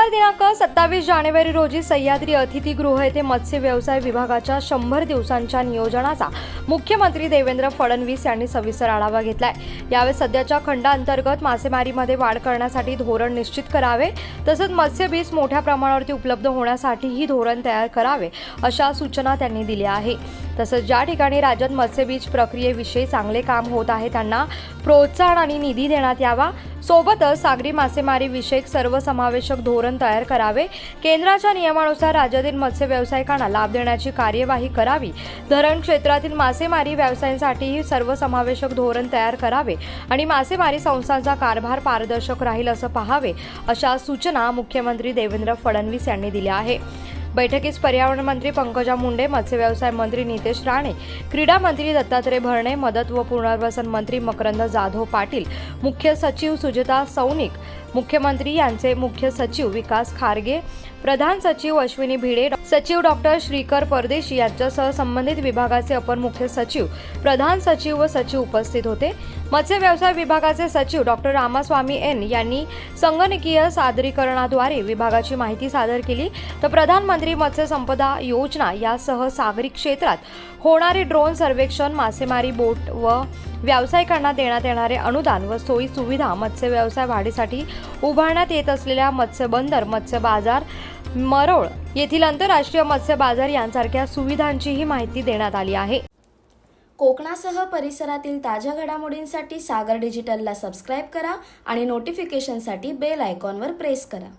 बुधवार दिनांक 27 जानेवारी रोजी सह्याद्री अतिथीगृह येथे मत्स्य व्यवसाय विभागाच्या 100 दिवसांच्या नियोजनाचा मुख्यमंत्री देवेंद्र फडणवीस यांनी सविस्तर आढावा घेतलाय। यावेळी सध्याच्या खंडाअंतर्गत मासेमारीमध्ये वाढ करण्यासाठी धोरण निश्चित करावे, तसंच मत्स्य बीज मोठ्या प्रमाणावरती उपलब्ध होण्यासाठीही धोरण तयार करावे अशा सूचना त्यांनी दिल्या आहे। तसंच ज्या ठिकाणी राज्यात मत्स्यबीज प्रक्रियेविषयी चांगले काम होत आहे त्यांना प्रोत्साहन आणि निधी देण्यात यावा। सोबतच सागरी मासेमारी विषयक सर्वसमावेशक धोरण तयार करावे। केंद्राच्या नियमानुसार राज्यातील मत्स्य व्यावसायिकांना लाभ देण्याची कार्यवाही करावी। धरण क्षेत्रातील मासेमारी व्यवसायांसाठीही सर्वसमावेशक धोरण तयार करावे आणि मासेमारी संस्थांचा कारभार पारदर्शक राहील असं पाहावे, अशा सूचना मुख्यमंत्री देवेंद्र फडणवीस यांनी दिल्या आहे। बैठकीस पर्यावरण मंत्री पंकजा मुंडे, मत्स्य व्यवसाय मंत्री नितेश राणे, क्रीडा मंत्री दत्तात्रय भरणे, मदत व पुनर्वसन मंत्री मकरंद जाधव पाटील, मुख्य सचिव सुजाता सौनिक, मुख्यमंत्री यांचे मुख्य सचिव विकास खारगे, प्रधान सचिव अश्विनी भिडे, सचिव डॉक्टर श्रीकर परदेशी यांच्यासह संबंधित विभागाचे अपर मुख्य सचिव, प्रधान सचिव व सचिव उपस्थित होते। मत्स्य व्यवसाय विभागाचे सचिव डॉक्टर रामास्वामी एन यांनी संगणकीय सादरीकरणाद्वारे विभागाची माहिती सादर केली, तर प्रधानमंत्री मत्स्य संपदा योजना यासह सागरी क्षेत्रात होणारे ड्रोन सर्वेक्षण, मासेमारी बोट व व्यावसायिकांना देण्यात येणारे अनुदान व सोयी सुविधा, मत्स्य व्यवसाय वाढीसाठी उभारण्यात येत असलेल्या मत्स्य बंदर, मत्स्य बाजार, मरोळ येथील आंतरराष्ट्रीय मत्स्य बाजार यांसारख्या सुविधांचीही माहिती देण्यात आली आहे। कोकणासह परिसरातील ताज्या घडामोडींसाठी सागर डिजिटलला सबस्क्राईब करा आणि नोटिफिकेशनसाठी बेल आयकॉनवर प्रेस करा।